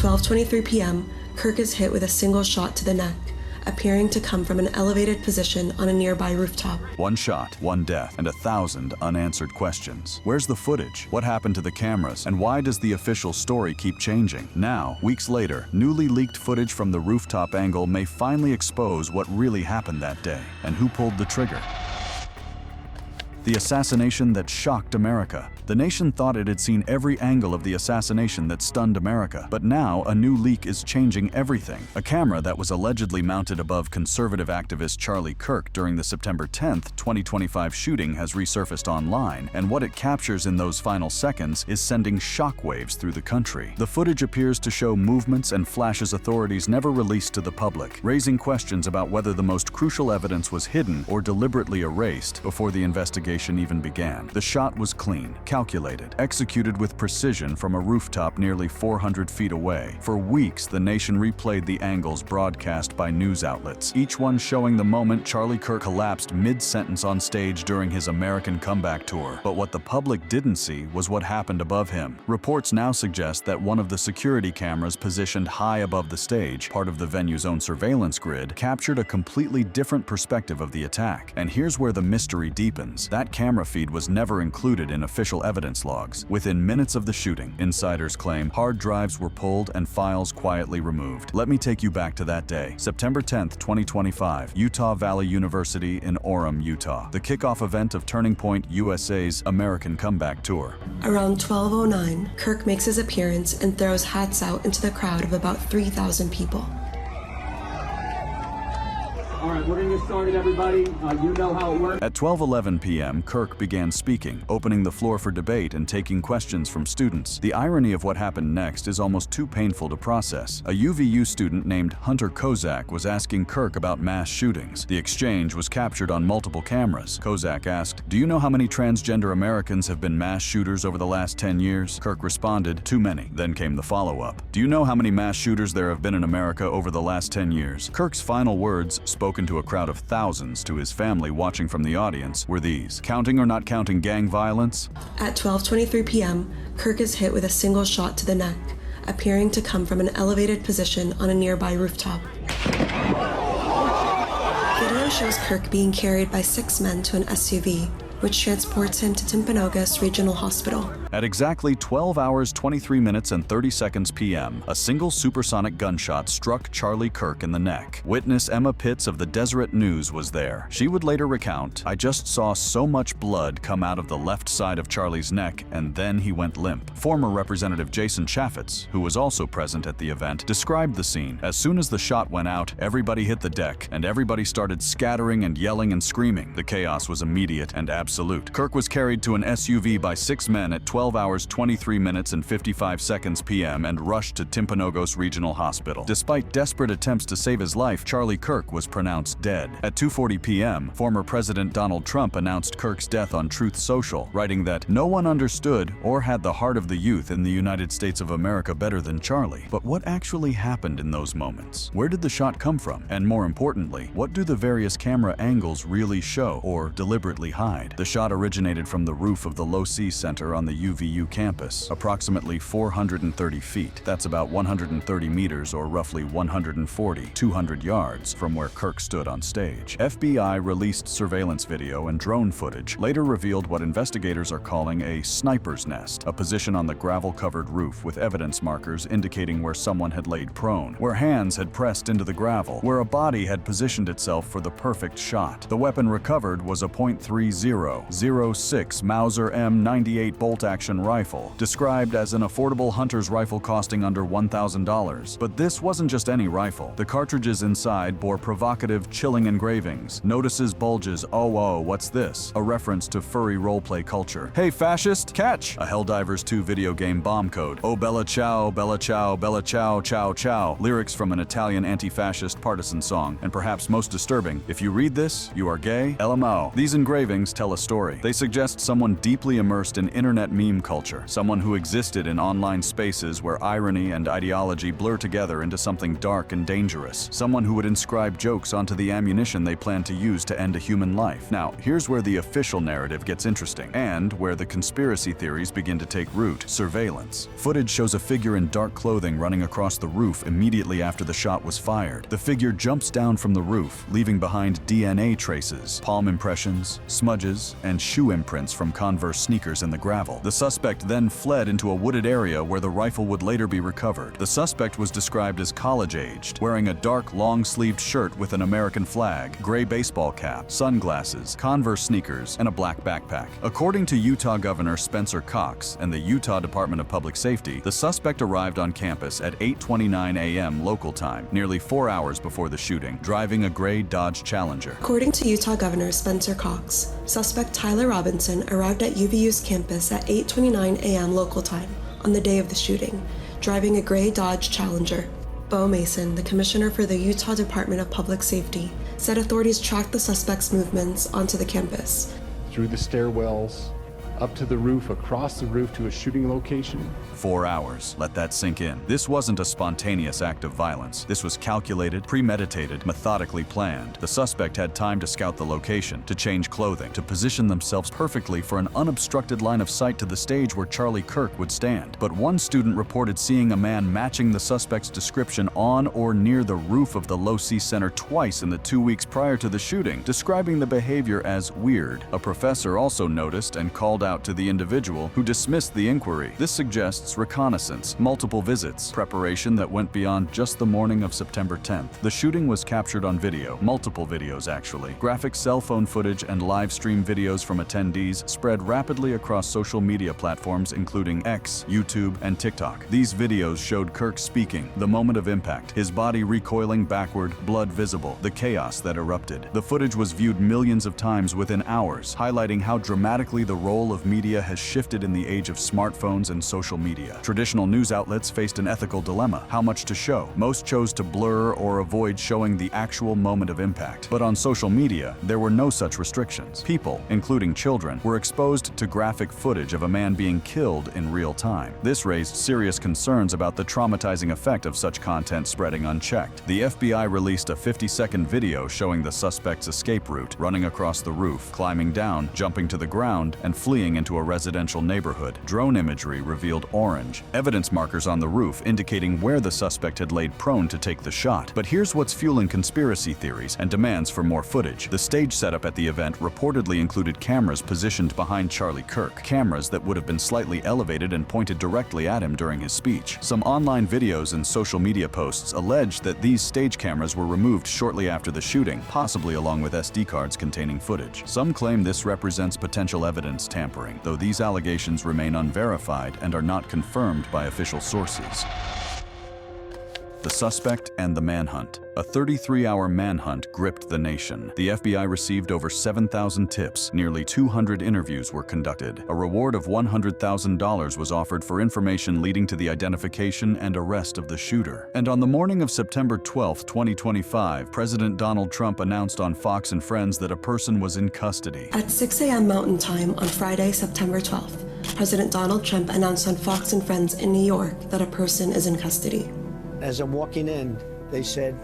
12:23 p.m., Kirk is hit with a single shot to the neck, appearing to come from an elevated position on a nearby rooftop. One shot, one death, and 1,000 unanswered questions. Where's the footage? What happened to the cameras? And why does the official story keep changing? Now, weeks later, newly leaked footage from the rooftop angle may finally expose what really happened that day and who pulled the trigger. The assassination that shocked America. The nation thought it had seen every angle of the assassination that stunned America. But now, a new leak is changing everything. A camera that was allegedly mounted above conservative activist Charlie Kirk during the September 10, 2025 shooting has resurfaced online, and what it captures in those final seconds is sending shockwaves through the country. The footage appears to show movements and flashes authorities never released to the public, raising questions about whether the most crucial evidence was hidden or deliberately erased before the investigation even began. The shot was clean, calculated, executed with precision from a rooftop nearly 400 feet away. For weeks, the nation replayed the angles broadcast by news outlets, each one showing the moment Charlie Kirk collapsed mid-sentence on stage during his American comeback tour. But what the public didn't see was what happened above him. Reports now suggest that one of the security cameras positioned high above the stage, part of the venue's own surveillance grid, captured a completely different perspective of the attack. And here's where the mystery deepens. That camera feed was never included in official evidence logs. Within minutes of the shooting, insiders claim hard drives were pulled and files quietly removed. Let me take you back to that day, September 10, 2025, Utah Valley University in Orem, Utah, the kickoff event of Turning Point USA's American Comeback Tour. Around 12:09, Kirk makes his appearance and throws hats out into the crowd of about 3,000 people. All right, we're gonna get started, everybody. You know how it works. At 12:11 p.m., Kirk began speaking, opening the floor for debate and taking questions from students. The irony of what happened next is almost too painful to process. A UVU student named Hunter Kozak was asking Kirk about mass shootings. The exchange was captured on multiple cameras. Kozak asked, "Do you know how many transgender Americans have been mass shooters over the last 10 years?" Kirk responded, "Too many." Then came the follow-up. "Do you know how many mass shooters there have been in America over the last 10 years?" Kirk's final words, spoken to a crowd of thousands to his family watching from the audience, were these: "Counting or not counting gang violence?" At 12:23 p.m., Kirk is hit with a single shot to the neck, appearing to come from an elevated position on a nearby rooftop. Video shows Kirk being carried by 6 men to an SUV, which transports him to Timpanogos Regional Hospital. At exactly 12 hours, 23 minutes, and 30 seconds p.m., a single supersonic gunshot struck Charlie Kirk in the neck. Witness Emma Pitts of the Deseret News was there. She would later recount, "I just saw so much blood come out of the left side of Charlie's neck, and then he went limp." Former Representative Jason Chaffetz, who was also present at the event, described the scene. "As soon as the shot went out, everybody hit the deck, and everybody started scattering and yelling and screaming. The chaos was immediate and absolute." Kirk was carried to an SUV by 6 men at 12 hours 23 minutes and 55 seconds p.m. and rushed to Timpanogos Regional Hospital. Despite desperate attempts to save his life, Charlie Kirk was pronounced dead. At 2:40 p.m., former President Donald Trump announced Kirk's death on Truth Social, writing that no one understood or had the heart of the youth in the United States of America better than Charlie. But what actually happened in those moments? Where did the shot come from? And more importantly, what do the various camera angles really show or deliberately hide? The shot originated from the roof of the Low C Center on the UVU campus, approximately 430 feet. That's about 130 meters or roughly 200 yards from where Kirk stood on stage. FBI released surveillance video and drone footage, later revealed what investigators are calling a sniper's nest, a position on the gravel-covered roof with evidence markers indicating where someone had laid prone, where hands had pressed into the gravel, where a body had positioned itself for the perfect shot. The weapon recovered was a .30.06 Mauser M98 bolt-action rifle, described as an affordable hunter's rifle costing under $1,000. But this wasn't just any rifle. The cartridges inside bore provocative, chilling engravings. Notices bulges, "Oh, what's this?" A reference to furry roleplay culture. "Hey, fascist, catch!" A Helldivers 2 video game bomb code. "Oh, bella ciao, bella ciao, bella ciao, ciao, ciao." Lyrics from an Italian anti-fascist partisan song. And perhaps most disturbing, "If you read this, you are gay, LMAO." These engravings tell a story. They suggest someone deeply immersed in internet meme culture, someone who existed in online spaces where irony and ideology blur together into something dark and dangerous, someone who would inscribe jokes onto the ammunition they plan to use to end a human life. Now, here's where the official narrative gets interesting, and where the conspiracy theories begin to take root: surveillance. Footage shows a figure in dark clothing running across the roof immediately after the shot was fired. The figure jumps down from the roof, leaving behind DNA traces, palm impressions, smudges, and shoe imprints from Converse sneakers in the gravel. The suspect then fled into a wooded area where the rifle would later be recovered. The suspect was described as college-aged, wearing a dark, long-sleeved shirt with an American flag, gray baseball cap, sunglasses, Converse sneakers, and a black backpack. According to Utah Governor Spencer Cox and the Utah Department of Public Safety, the suspect arrived on campus at 8:29 a.m. local time, nearly 4 hours before the shooting, driving a gray Dodge Challenger. According to Utah Governor Spencer Cox, suspect Tyler Robinson arrived at UVU's campus at 8:29 a.m. local time on the day of the shooting, driving a gray Dodge Challenger. Bo Mason, the commissioner for the Utah Department of Public Safety, said authorities tracked the suspect's movements onto the campus. Through the stairwells, up to the roof, across the roof to a shooting location. 4 hours. Let that sink in. This wasn't a spontaneous act of violence. This was calculated, premeditated, methodically planned. The suspect had time to scout the location, to change clothing, to position themselves perfectly for an unobstructed line of sight to the stage where Charlie Kirk would stand. But one student reported seeing a man matching the suspect's description on or near the roof of the Low-C Center twice in the 2 weeks prior to the shooting, describing the behavior as weird. A professor also noticed and called out to the individual, who dismissed the inquiry. This suggests reconnaissance, multiple visits, preparation that went beyond just the morning of September 10th. The shooting was captured on video, multiple videos actually. Graphic cell phone footage and live stream videos from attendees spread rapidly across social media platforms including X, YouTube, and TikTok. These videos showed Kirk speaking, the moment of impact, his body recoiling backward, blood visible, the chaos that erupted. The footage was viewed millions of times within hours, highlighting how dramatically the role of media has shifted in the age of smartphones and social media. Traditional news outlets faced an ethical dilemma: how much to show. Most chose to blur or avoid showing the actual moment of impact. But on social media, there were no such restrictions. People, including children, were exposed to graphic footage of a man being killed in real time. This raised serious concerns about the traumatizing effect of such content spreading unchecked. The FBI released a 50-second video showing the suspect's escape route, running across the roof, climbing down, jumping to the ground, and fleeing into a residential neighborhood. Drone imagery revealed orange, evidence markers on the roof indicating where the suspect had laid prone to take the shot. But here's what's fueling conspiracy theories and demands for more footage. The stage setup at the event reportedly included cameras positioned behind Charlie Kirk, cameras that would have been slightly elevated and pointed directly at him during his speech. Some online videos and social media posts allege that these stage cameras were removed shortly after the shooting, possibly along with SD cards containing footage. Some claim this represents potential evidence tampering, though these allegations remain unverified and are not confirmed by official sources. The suspect and the manhunt. A 33-hour manhunt gripped the nation. The FBI received over 7,000 tips. Nearly 200 interviews were conducted. A reward of $100,000 was offered for information leading to the identification and arrest of the shooter. And on the morning of September 12, 2025, President Donald Trump announced on Fox and Friends that a person was in custody. At 6 a.m. Mountain Time on Friday, September 12th, President Donald Trump announced on Fox and Friends in New York that a person is in custody. As I'm walking in, they said,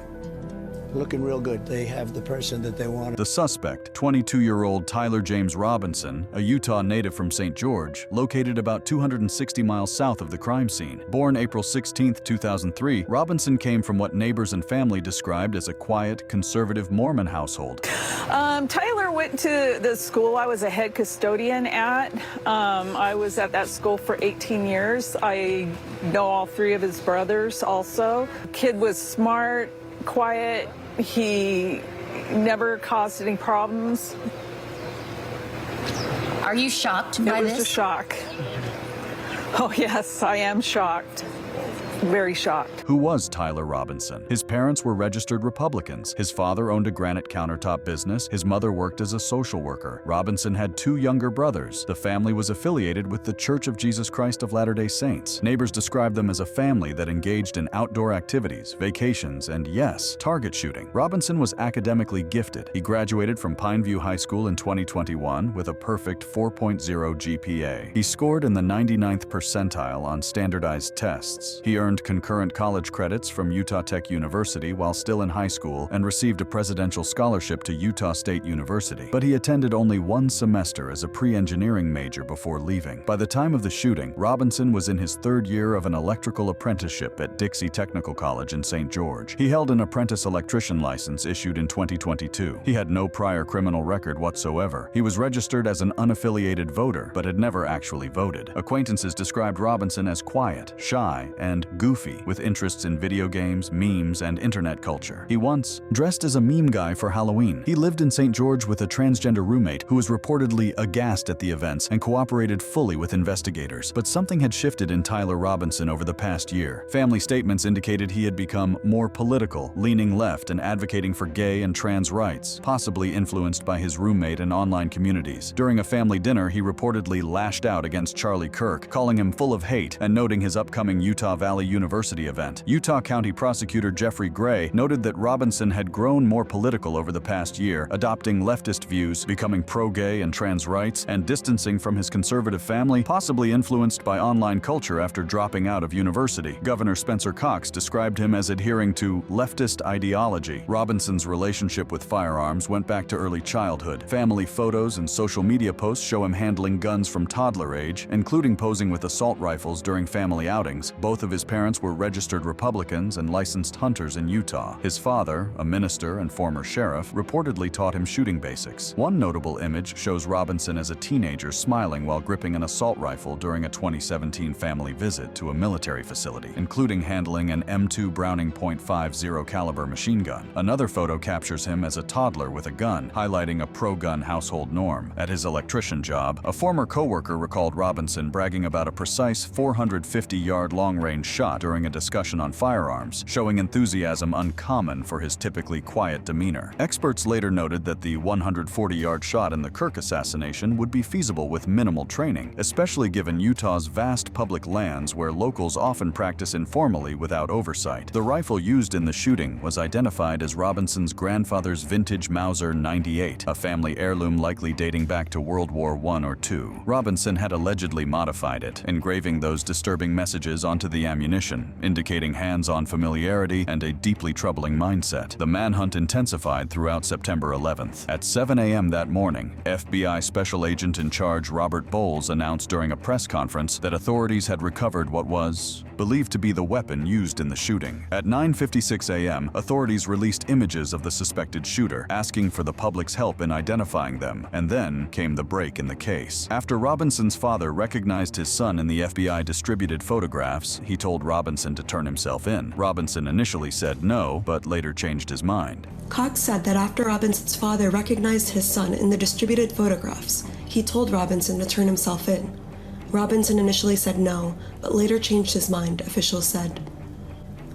looking real good. They have the person that they wanted. The suspect, 22-year-old Tyler James Robinson, a Utah native from St. George, located about 260 miles south of the crime scene. Born April 16, 2003, Robinson came from what neighbors and family described as a quiet, conservative Mormon household. Tyler went to the school I was a head custodian at. I was at that school for 18 years. I know all three of his brothers also. Kid was smart, quiet. He never caused any problems. Are you shocked by this? It was a shock. Oh yes, I am shocked. very shocked. Who was Tyler Robinson? His parents were registered Republicans. His father owned a granite countertop business. His mother worked as a social worker. Robinson had 2 younger brothers. The family was affiliated with the Church of Jesus Christ of Latter-day Saints. Neighbors described them as a family that engaged in outdoor activities, vacations, and yes, target shooting. Robinson was academically gifted. He graduated from Pineview High School in 2021 with a perfect 4.0 GPA. He scored in the 99th percentile on standardized tests. He earned concurrent college credits from Utah Tech University while still in high school and received a presidential scholarship to Utah State University. But he attended only 1 semester as a pre-engineering major before leaving. By the time of the shooting, Robinson was in his 3rd year of an electrical apprenticeship at Dixie Technical College in St. George. He held an apprentice electrician license issued in 2022. He had no prior criminal record whatsoever. He was registered as an unaffiliated voter, but had never actually voted. Acquaintances described Robinson as quiet, shy, and goofy, with interests in video games, memes, and internet culture. He once dressed as a meme guy for Halloween. He lived in St. George with a transgender roommate who was reportedly aghast at the events and cooperated fully with investigators. But something had shifted in Tyler Robinson over the past year. Family statements indicated he had become more political, leaning left and advocating for gay and trans rights, possibly influenced by his roommate and online communities. During a family dinner, he reportedly lashed out against Charlie Kirk, calling him full of hate and noting his upcoming Utah Valley University event. Utah County Prosecutor Jeffrey Gray noted that Robinson had grown more political over the past year, adopting leftist views, becoming pro-gay and trans rights, and distancing from his conservative family, possibly influenced by online culture after dropping out of university. Governor Spencer Cox described him as adhering to leftist ideology. Robinson's relationship with firearms went back to early childhood. Family photos and social media posts show him handling guns from toddler age, including posing with assault rifles during family outings. Both of his parents were registered Republicans and licensed hunters in Utah. His father, a minister and former sheriff, reportedly taught him shooting basics. One notable image shows Robinson as a teenager smiling while gripping an assault rifle during a 2017 family visit to a military facility, including handling an M2 Browning .50 caliber machine gun. Another photo captures him as a toddler with a gun, highlighting a pro-gun household norm. At his electrician job, a former co-worker recalled Robinson bragging about a precise 450-yard long-range shot during a discussion on firearms, showing enthusiasm uncommon for his typically quiet demeanor. Experts later noted that the 140-yard shot in the Kirk assassination would be feasible with minimal training, especially given Utah's vast public lands where locals often practice informally without oversight. The rifle used in the shooting was identified as Robinson's grandfather's vintage Mauser 98, a family heirloom likely dating back to World War I or II. Robinson had allegedly modified it, engraving those disturbing messages onto the ammunition, indicating hands-on familiarity and a deeply troubling mindset. The manhunt intensified throughout September 11th. At 7 a.m. that morning, FBI Special Agent in Charge Robert Bowles announced during a press conference that authorities had recovered what was believed to be the weapon used in the shooting. At 9:56 a.m., authorities released images of the suspected shooter, asking for the public's help in identifying them, and then came the break in the case. After Robinson's father recognized his son in the FBI distributed photographs, he told Robinson to turn himself in. Robinson initially said no, but later changed his mind. Cox said that after Robinson's father recognized his son in the distributed photographs, he told Robinson to turn himself in. Robinson initially said no, but later changed his mind, officials said.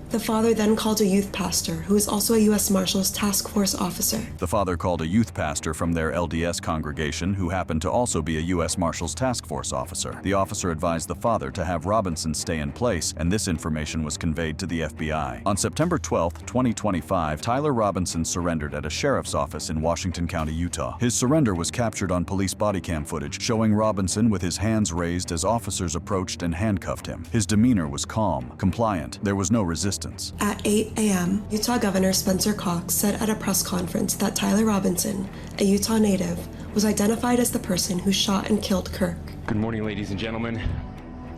The father then called a youth pastor, who is also a U.S. Marshals Task Force officer. The father called a youth pastor from their LDS congregation who happened to also be a U.S. Marshals Task Force officer. The officer advised the father to have Robinson stay in place, and this information was conveyed to the FBI. On September 12, 2025, Tyler Robinson surrendered at a sheriff's office in Washington County, Utah. His surrender was captured on police body cam footage, showing Robinson with his hands raised as officers approached and handcuffed him. His demeanor was calm, compliant. There was no resistance. At 8 a.m., Utah Governor Spencer Cox said at a press conference that Tyler Robinson, a Utah native, was identified as the person who shot and killed Kirk. Good morning, ladies and gentlemen.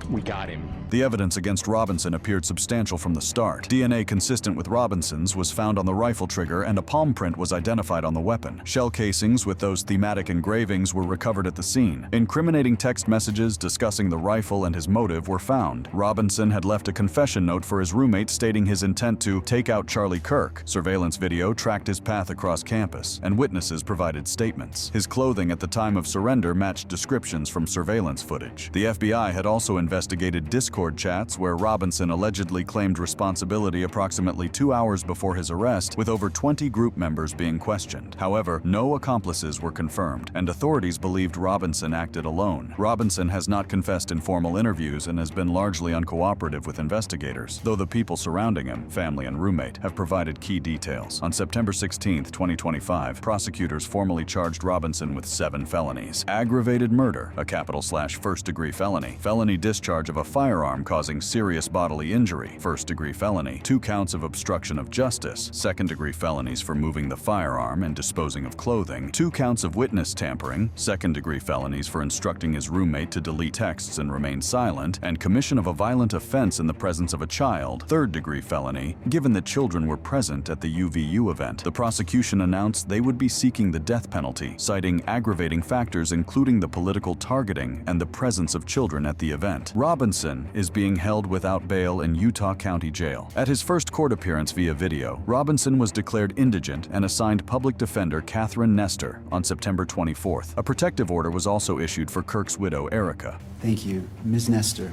We got him. The evidence against Robinson appeared substantial from the start. DNA consistent with Robinson's was found on the rifle trigger, and a palm print was identified on the weapon. Shell casings with those thematic engravings were recovered at the scene. Incriminating text messages discussing the rifle and his motive were found. Robinson had left a confession note for his roommate stating his intent to take out Charlie Kirk. Surveillance video tracked his path across campus, and witnesses provided statements. His clothing at the time of surrender matched descriptions from surveillance footage. The FBI had also investigated Discord Discord chats where Robinson allegedly claimed responsibility approximately 2 hours before his arrest, with over 20 group members being questioned. However, no accomplices were confirmed, and authorities believed Robinson acted alone. Robinson has not confessed in formal interviews and has been largely uncooperative with investigators, though the people surrounding him, family and roommate, have provided key details. On September 16, 2025, prosecutors formally charged Robinson with 7 felonies. Aggravated murder, a capital/first-degree felony. Felony discharge of a firearm causing serious bodily injury, first-degree felony. 2 counts of obstruction of justice, second-degree felonies for moving the firearm and disposing of clothing. 2 counts of witness tampering, second-degree felonies for instructing his roommate to delete texts and remain silent, and commission of a violent offense in the presence of a child, third-degree felony, given that children were present at the UVU event. The prosecution announced they would be seeking the death penalty, citing aggravating factors including the political targeting and the presence of children at the event. Robinson is being held without bail in Utah County Jail. At his first court appearance via video, Robinson was declared indigent and assigned public defender Catherine Nestor on September 24th. A protective order was also issued for Kirk's widow, Erica. Thank you. Ms. Nestor.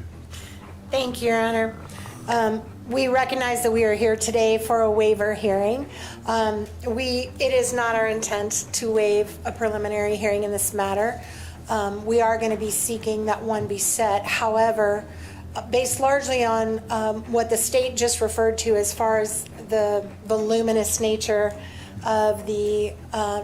Thank you, Your Honor. We recognize that we are here today for a waiver hearing. It is not our intent to waive a preliminary hearing in this matter. We are going to be seeking that one be set. However, based largely on what the state just referred to as far as the voluminous nature of the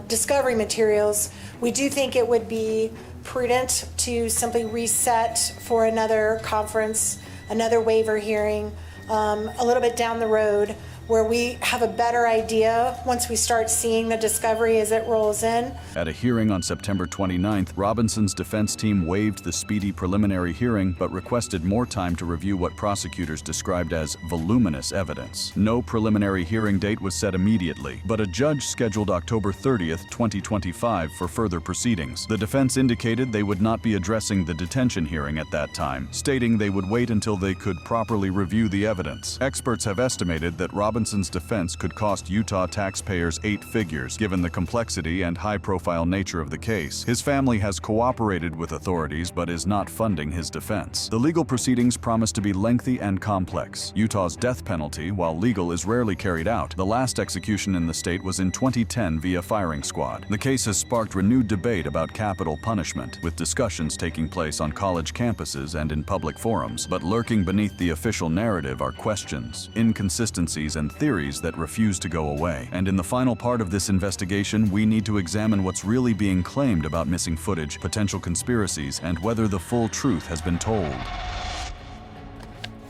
discovery materials, we do think it would be prudent to simply reset for another conference, another waiver hearing, a little bit down the road, where we have a better idea once we start seeing the discovery as it rolls in. At a hearing on September 29th, Robinson's defense team waived the speedy preliminary hearing but requested more time to review what prosecutors described as voluminous evidence. No preliminary hearing date was set immediately, but a judge scheduled October 30th, 2025 for further proceedings. The defense indicated they would not be addressing the detention hearing at that time, stating they would wait until they could properly review the evidence. Experts have estimated that Robinson's defense could cost Utah taxpayers 8 figures, given the complexity and high-profile nature of the case. His family has cooperated with authorities but is not funding his defense. The legal proceedings promise to be lengthy and complex. Utah's death penalty, while legal, is rarely carried out. The last execution in the state was in 2010 via firing squad. The case has sparked renewed debate about capital punishment, with discussions taking place on college campuses and in public forums. But lurking beneath the official narrative are questions, inconsistencies, and theories that refuse to go away. And in the final part of this investigation, we need to examine what's really being claimed about missing footage, potential conspiracies, and whether the full truth has been told.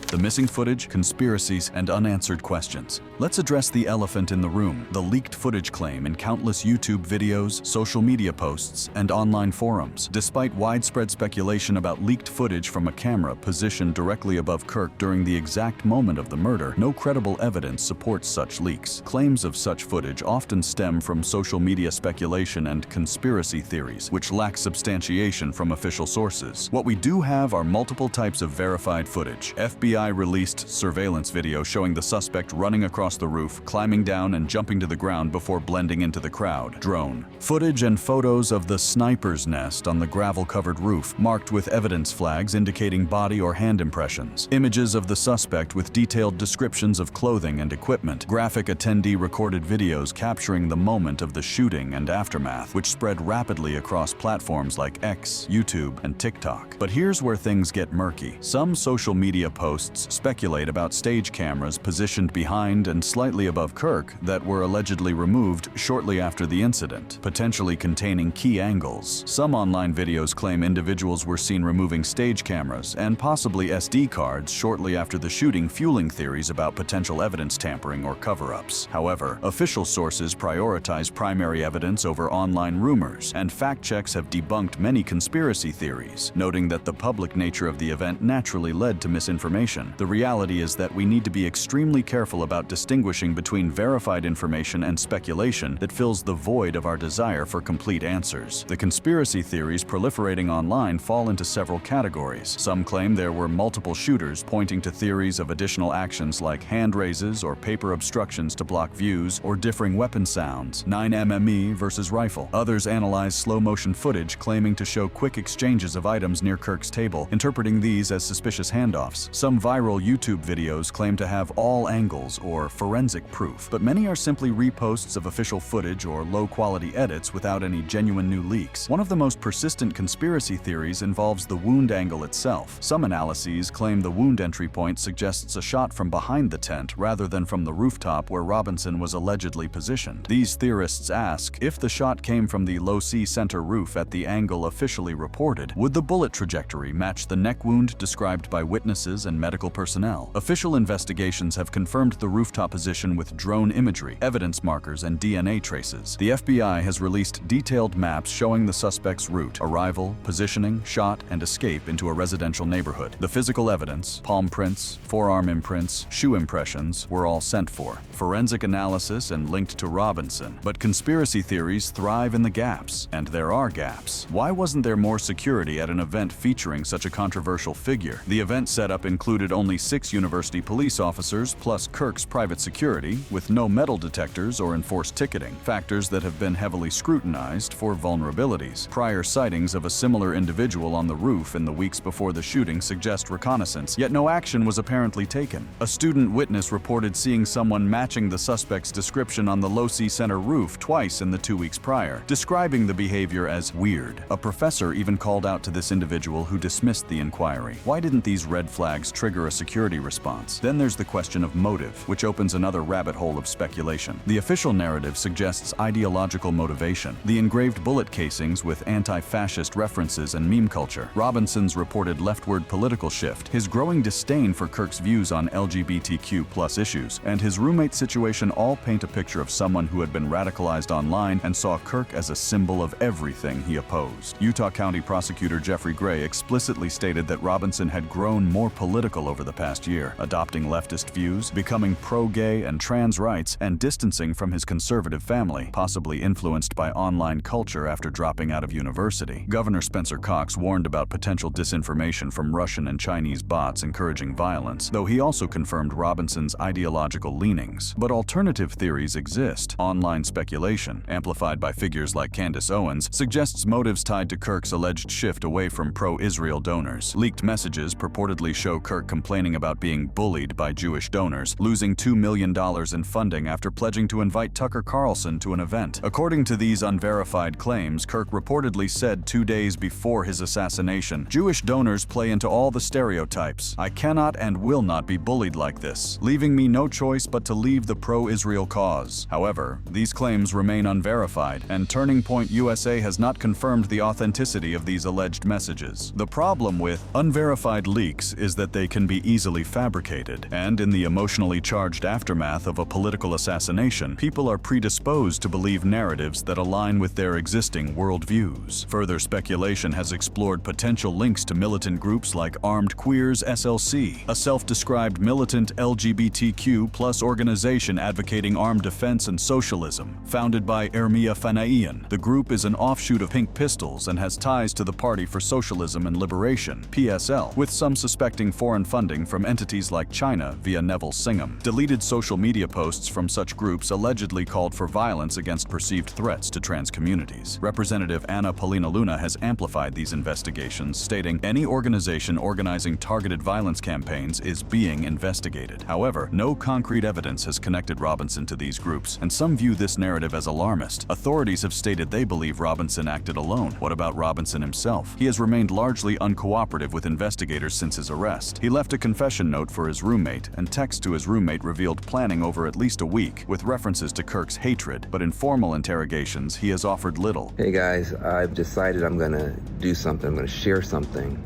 The missing footage, conspiracies, and unanswered questions. Let's address the elephant in the room, the leaked footage claim in countless YouTube videos, social media posts, and online forums. Despite widespread speculation about leaked footage from a camera positioned directly above Kirk during the exact moment of the murder, no credible evidence supports such leaks. Claims of such footage often stem from social media speculation and conspiracy theories, which lack substantiation from official sources. What we do have are multiple types of verified footage. FBI released surveillance video showing the suspect running across the roof, climbing down and jumping to the ground before blending into the crowd. Drone footage and photos of the sniper's nest on the gravel-covered roof, marked with evidence flags indicating body or hand impressions. Images of the suspect with detailed descriptions of clothing and equipment. Graphic attendee recorded videos capturing the moment of the shooting and aftermath, which spread rapidly across platforms like X, YouTube, and TikTok. But here's where things get murky. Some social media posts speculate about stage cameras positioned behind and slightly above Kirk that were allegedly removed shortly after the incident, potentially containing key angles. Some online videos claim individuals were seen removing stage cameras and possibly SD cards shortly after the shooting, fueling theories about potential evidence tampering or cover-ups. However, official sources prioritize primary evidence over online rumors, and fact checks have debunked many conspiracy theories, noting that the public nature of the event naturally led to misinformation. speculation. The reality is that we need to be extremely careful about distinguishing between verified information and speculation that fills the void of our desire for complete answers. The conspiracy theories proliferating online fall into several categories. Some claim there were multiple shooters, pointing to theories of additional actions like hand raises or paper obstructions to block views, or differing weapon sounds, 9mm versus rifle. Others analyze slow-motion footage claiming to show quick exchanges of items near Kirk's table, interpreting these as suspicious handoffs. Some viral YouTube videos claim to have all angles or forensic proof, but many are simply reposts of official footage or low-quality edits without any genuine new leaks. One of the most persistent conspiracy theories involves the wound angle itself. Some analyses claim the wound entry point suggests a shot from behind the tent rather than from the rooftop where Robinson was allegedly positioned. These theorists ask, if the shot came from the low-C center roof at the angle officially reported, would the bullet trajectory match the neck wound described by witnesses and medical personnel? Official investigations have confirmed the rooftop position with drone imagery, evidence markers, and DNA traces. The FBI has released detailed maps showing the suspect's route, arrival, positioning, shot, and escape into a residential neighborhood. The physical evidence, palm prints, forearm imprints, shoe impressions, were all sent for. Forensic analysis and linked to Robinson. But conspiracy theories thrive in the gaps, and there are gaps. Why wasn't there more security at an event featuring such a controversial figure? The event setup included only 6 university police officers plus Kirk's private security, with no metal detectors or enforced ticketing, factors that have been heavily scrutinized for vulnerabilities. Prior sightings of a similar individual on the roof in the weeks before the shooting suggest reconnaissance, yet no action was apparently taken. A student witness reported seeing someone matching the suspect's description on the low-C center roof twice in the 2 weeks prior, describing the behavior as weird. A professor even called out to this individual who dismissed the inquiry. Why didn't these red flags trigger a security response? Then there's the question of motive, which opens another rabbit hole of speculation. The official narrative suggests ideological motivation. The engraved bullet casings with anti-fascist references and meme culture, Robinson's reported leftward political shift, his growing disdain for Kirk's views on LGBTQ+ issues, and his roommate situation all paint a picture of someone who had been radicalized online and saw Kirk as a symbol of everything he opposed. Utah County Prosecutor Jeffrey Gray explicitly stated that Robinson had grown more political over the past year, adopting leftist views, becoming pro-gay and trans rights, and distancing from his conservative family, possibly influenced by online culture after dropping out of university. Governor Spencer Cox warned about potential disinformation from Russian and Chinese bots encouraging violence, though he also confirmed Robinson's ideological leanings. But alternative theories exist. Online speculation, amplified by figures like Candace Owens, suggests motives tied to Kirk's alleged shift away from pro-Israel donors. Leaked messages purportedly show Kirk complaining about being bullied by Jewish donors, losing $2 million in funding after pledging to invite Tucker Carlson to an event. According to these unverified claims, Kirk reportedly said 2 days before his assassination, "Jewish donors play into all the stereotypes. I cannot and will not be bullied like this, leaving me no choice but to leave the pro-Israel cause." However, these claims remain unverified, and Turning Point USA has not confirmed the authenticity of these alleged messages. The problem with unverified leaks is that they can be easily fabricated, and in the emotionally charged aftermath of a political assassination, people are predisposed to believe narratives that align with their existing worldviews. Further speculation has explored potential links to militant groups like Armed Queers SLC, a self-described militant LGBTQ+ organization advocating armed defense and socialism. Founded by Ermia Fanaian, the group is an offshoot of Pink Pistols and has ties to the Party for Socialism and Liberation, PSL, with some suspecting foreign funding from entities like China via Neville Singham. Deleted social media posts from such groups allegedly called for violence against perceived threats to trans communities. Representative Anna Paulina Luna has amplified these investigations, stating, "Any organization organizing targeted violence campaigns is being investigated." However, no concrete evidence has connected Robinson to these groups, and some view this narrative as alarmist. Authorities have stated they believe Robinson acted alone. What about Robinson himself? He has remained largely uncooperative with investigators since his arrest. He left a confession note for his roommate, and text to his roommate revealed planning over at least a week, with references to Kirk's hatred, but in formal interrogations, he has offered little. Hey guys, I've decided I'm gonna do something. I'm gonna share something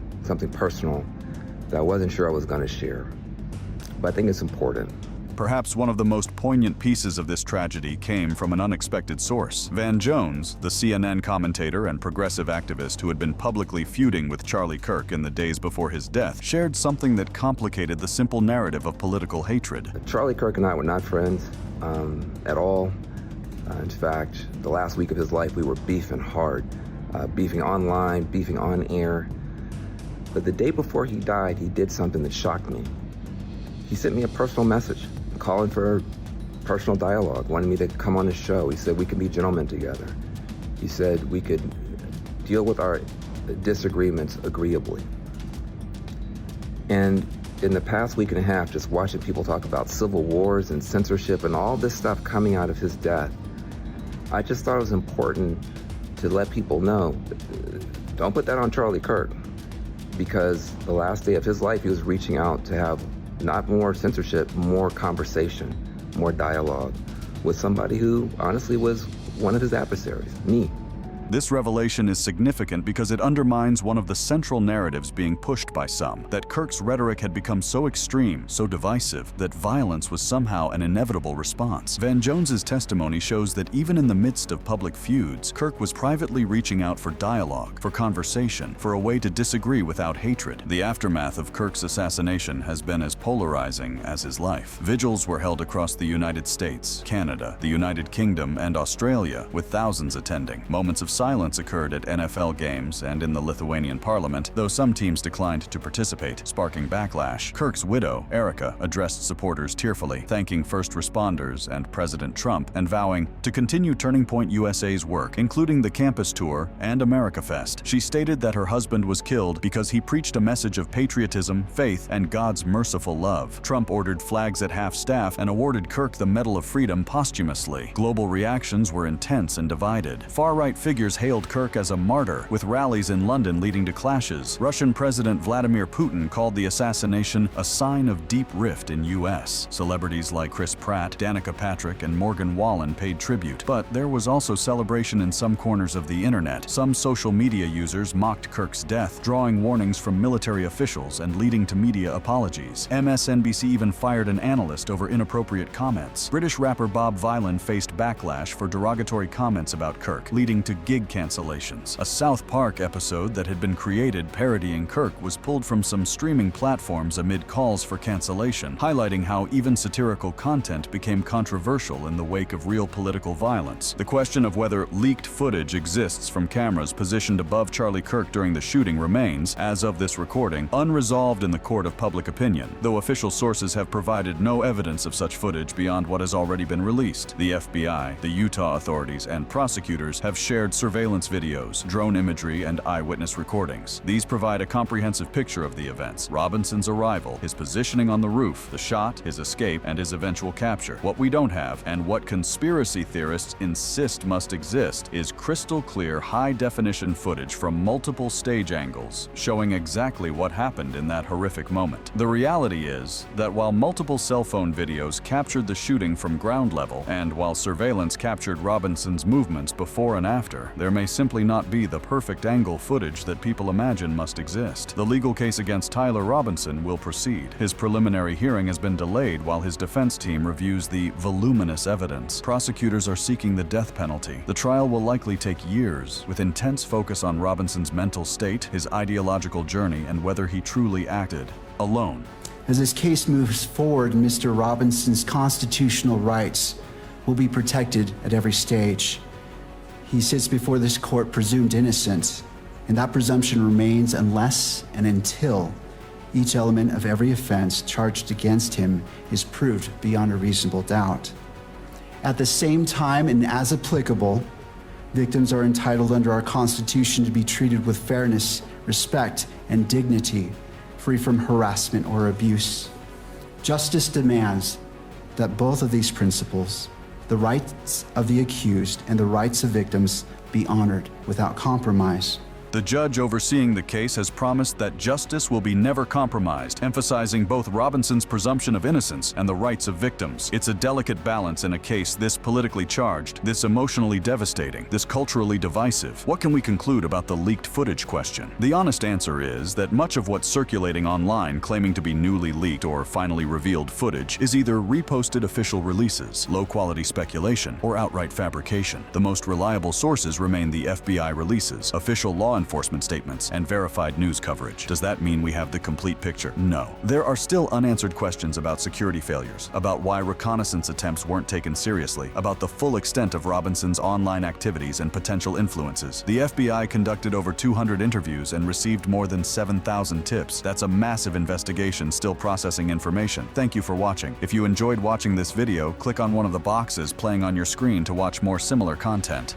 personal that I wasn't sure I was gonna share. But I think it's important. Perhaps one of the most poignant pieces of this tragedy came from an unexpected source. Van Jones, the CNN commentator and progressive activist who had been publicly feuding with Charlie Kirk in the days before his death, shared something that complicated the simple narrative of political hatred. Charlie Kirk and I were not friends at all. In fact, the last week of his life, we were beefing hard, beefing online, beefing on air. But the day before he died, he did something that shocked me. He sent me a personal message, calling for personal dialogue, wanted me to come on his show. He said we could be gentlemen together. He said we could deal with our disagreements agreeably. And in the past week and a half, just watching people talk about civil wars and censorship and all this stuff coming out of his death, I just thought it was important to let people know, don't put that on Charlie Kirk, because the last day of his life, he was reaching out to have not more censorship, more conversation, more dialogue with somebody who honestly was one of his adversaries, me. This revelation is significant because it undermines one of the central narratives being pushed by some, that Kirk's rhetoric had become so extreme, so divisive, that violence was somehow an inevitable response. Van Jones's testimony shows that even in the midst of public feuds, Kirk was privately reaching out for dialogue, for conversation, for a way to disagree without hatred. The aftermath of Kirk's assassination has been as polarizing as his life. Vigils were held across the United States, Canada, the United Kingdom, and Australia, with thousands attending. Moments of silence occurred at NFL games and in the Lithuanian parliament, though some teams declined to participate, sparking backlash. Kirk's widow, Erica, addressed supporters tearfully, thanking first responders and President Trump, and vowing to continue Turning Point USA's work, including the campus tour and AmericaFest. She stated that her husband was killed because he preached a message of patriotism, faith, and God's merciful love. Trump ordered flags at half-staff and awarded Kirk the Medal of Freedom posthumously. Global reactions were intense and divided. Far-right figures hailed Kirk as a martyr, with rallies in London leading to clashes. Russian President Vladimir Putin called the assassination a sign of deep rift in U.S. Celebrities like Chris Pratt, Danica Patrick, and Morgan Wallen paid tribute. But there was also celebration in some corners of the internet. Some social media users mocked Kirk's death, drawing warnings from military officials and leading to media apologies. MSNBC even fired an analyst over inappropriate comments. British rapper Bob Vylan faced backlash for derogatory comments about Kirk, leading to gig cancellations. A South Park episode that had been created parodying Kirk was pulled from some streaming platforms amid calls for cancellation, highlighting how even satirical content became controversial in the wake of real political violence. The question of whether leaked footage exists from cameras positioned above Charlie Kirk during the shooting remains, as of this recording, unresolved in the court of public opinion, though official sources have provided no evidence of such footage beyond what has already been released. The FBI, the Utah authorities, and prosecutors have shared surveillance videos, drone imagery, and eyewitness recordings. These provide a comprehensive picture of the events: Robinson's arrival, his positioning on the roof, the shot, his escape, and his eventual capture. What we don't have, and what conspiracy theorists insist must exist, is crystal clear, high-definition footage from multiple stage angles, showing exactly what happened in that horrific moment. The reality is that while multiple cell phone videos captured the shooting from ground level, and while surveillance captured Robinson's movements before and after, there may simply not be the perfect angle footage that people imagine must exist. The legal case against Tyler Robinson will proceed. His preliminary hearing has been delayed while his defense team reviews the voluminous evidence. Prosecutors are seeking the death penalty. The trial will likely take years, with intense focus on Robinson's mental state, his ideological journey, and whether he truly acted alone. As this case moves forward, Mr. Robinson's constitutional rights will be protected at every stage. He sits before this court presumed innocent, and that presumption remains unless and until each element of every offense charged against him is proved beyond a reasonable doubt. At the same time, and as applicable, victims are entitled under our Constitution to be treated with fairness, respect, and dignity, free from harassment or abuse. Justice demands that both of these principles, the rights of the accused and the rights of victims, be honored without compromise. The judge overseeing the case has promised that justice will be never compromised, emphasizing both Robinson's presumption of innocence and the rights of victims. It's a delicate balance in a case this politically charged, this emotionally devastating, this culturally divisive. What can we conclude about the leaked footage question? The honest answer is that much of what's circulating online claiming to be newly leaked or finally revealed footage is either reposted official releases, low-quality speculation, or outright fabrication. The most reliable sources remain the FBI releases, official law enforcement statements, and verified news coverage. Does that mean we have the complete picture? No. There are still unanswered questions about security failures, about why reconnaissance attempts weren't taken seriously, about the full extent of Robinson's online activities and potential influences. The FBI conducted over 200 interviews and received more than 7,000 tips. That's a massive investigation still processing information. Thank you for watching. If you enjoyed watching this video, click on one of the boxes playing on your screen to watch more similar content.